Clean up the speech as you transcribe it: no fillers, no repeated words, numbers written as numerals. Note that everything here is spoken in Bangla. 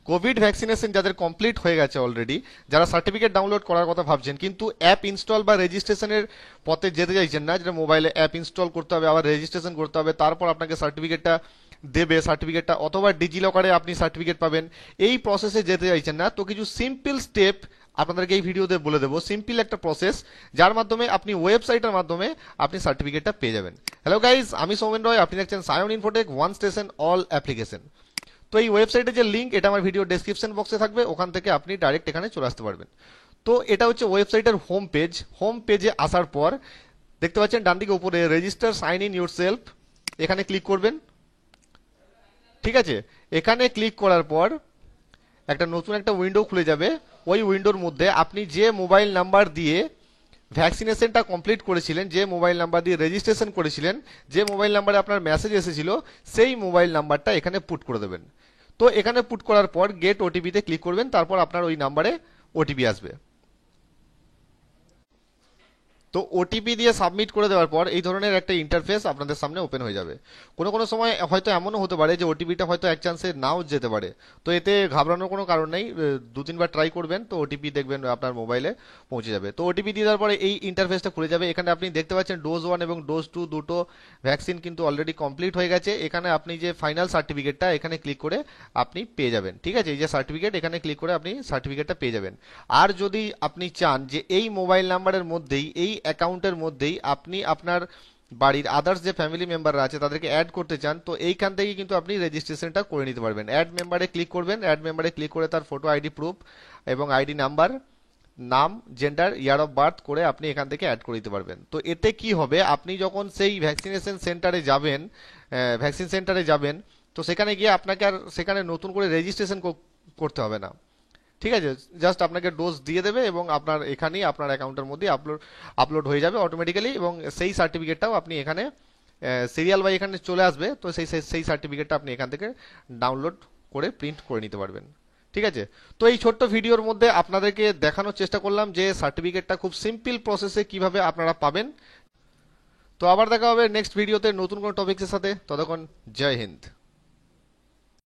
কোভিড ভ্যাকসিনেশন যাদের কমপ্লিট হয়ে গেছে অলরেডি, যারা সার্টিফিকেট ডাউনলোড করার কথা ভাবছেন কিন্তু অ্যাপ ইনস্টল বা রেজিস্ট্রেশনের পথে যেতে চাইছেন না, যেটা মোবাইলে অ্যাপ ইনস্টল করতে হবে, আবার রেজিস্ট্রেশন করতে হবে, তারপর আপনাকে সার্টিফিকেটটা দেবে, সার্টিফিকেটটা অথবা ডিজিলকারে আপনি সার্টিফিকেট পাবেন, এই প্রসেসে যেতে চাইছেন না, তো কিছু সিম্পল স্টেপ আপনাদেরকে এই ভিডিওতে বলে দেবো। সিম্পল একটা প্রসেস যার মাধ্যমে আপনি ওয়েবসাইটের মাধ্যমে আপনি সার্টিফিকেটটা পেয়ে যাবেন। হ্যালো গাইজ, আমি সৌমেন রয়, আপনি দেখছেন Sayan Infotech one station all application. তো এই ওয়েবসাইটের যে লিঙ্ক, এটা আমার ভিডিও ডেসক্রিপশন বক্সে থাকবে, ওখান থেকে আপনি ডাইরেক্ট এখানে চলে আসতে পারবেন। তো এটা হচ্ছে ওয়েবসাইটের হোম পেজ। হোম পেজে আসার পর দেখতে পাচ্ছেন ডান দিকে উপরে register sign in yourself, এখানে ক্লিক করবেন। ঠিক আছে, এখানে ক্লিক করার পর একটা নতুন একটা উইন্ডো খুলে যাবে। ওই উইন্ডোর মধ্যে আপনি যে মোবাইল নাম্বার দিয়ে ভ্যাকসিনেশনটা কমপ্লিট করেছিলেন, যে মোবাইল নাম্বার দিয়ে রেজিস্ট্রেশন করেছিলেন, যে মোবাইল নাম্বারে আপনার মেসেজ এসেছিল, সেই মোবাইল নাম্বারটা এখানে পুট করে দেবেন। তো এখানে পুট করার পর গেট ওটিপিতে ক্লিক করবেন, তারপর আপনার ওই নাম্বারে ওটিপি আসবে। তো ওটিপি দিয়ে সাবমিট করে দেওয়ার পর এই ধরনের একটা ইন্টারফেস আপনাদের সামনে ওপেন হয়ে যাবে। কোনো কোনো সময় হয়তো এমনও হতে পারে যে ওটিপিটা হয়তো এক চান্সে নাও যেতে পারে, তো এতে ঘাবড়ানোর কোনো কারণ নেই। দু তিনবার ট্রাই করবেন, তো ওটিপি দেখবেন আপনার মোবাইলে পৌঁছে যাবে। তো ওটিপি দিয়ে দেওয়ার পরে এই ইন্টারফেসটা খুলে যাবে। এখানে আপনি দেখতে পাচ্ছেন ডোজ 1 এবং ডোজ 2 দুটো ভ্যাকসিন কিন্তু অলরেডি কমপ্লিট হয়ে গেছে। এখানে আপনি যে ফাইনাল সার্টিফিকেটটা এখানে ক্লিক করে আপনি পেয়ে যাবেন। ঠিক আছে, এই যে সার্টিফিকেট, এখানে ক্লিক করে আপনি সার্টিফিকেটটা পেয়ে যাবেন। আর যদি আপনি চান যে এই মোবাইল নাম্বারের মধ্যেই, এই অ্যাকাউন্টের মধ্যেই আপনি আপনার বাড়ির আদার্স যে ফ্যামিলি মেম্বাররা আছে তাদেরকে অ্যাড করতে চান, তো এইখান থেকে কিন্তু আপনি রেজিস্ট্রেশনটা করে নিতে পারবেন। অ্যাড মেম্বারে ক্লিক করবেন, অ্যাড মেম্বারে ক্লিক করে তার ফটো, আইডি প্রুফ এবং আইডি নাম্বার, নাম, জেন্ডার, ইয়ার অফ বার্থ করে আপনি এখান থেকে অ্যাড করে দিতে পারবেন। তো এতে কি হবে, আপনি যখন সেই ভ্যাকসিনেশন সেন্টারে যাবেন, ভ্যাকসিন সেন্টারে যাবেন, তো সেখানে গিয়ে আপনাকে আর সেখানে নতুন করে রেজিস্ট্রেশন করতে হবে না। ঠিক আছে, জাস্ট আপনাকে ডোজ দিয়ে দেবে এবং আপনার এখানেই আপনার অ্যাকাউন্টের মধ্যে আপলোড আপলোড হয়ে যাবে অটোমেটিক্যালি, এবং সেই সার্টিফিকেটটাও আপনি এখানে সিরিয়াল বাই এখানে চলে আসবে। তো সেই সেই সার্টিফিকেটটা আপনি এখান থেকে ডাউনলোড করে প্রিন্ট করে নিতে পারবেন। ঠিক আছে, তো এই ছোট্ট ভিডিওর মধ্যে আপনাদেরকে দেখানোর চেষ্টা করলাম যে সার্টিফিকেটটা খুব সিম্পল প্রসেসে কিভাবে আপনারা পাবেন। তো আবার দেখা হবে নেক্সট ভিডিওতে নতুন কোনো টপিক্সের সাথে। ততক্ষণ জয় হিন্দ।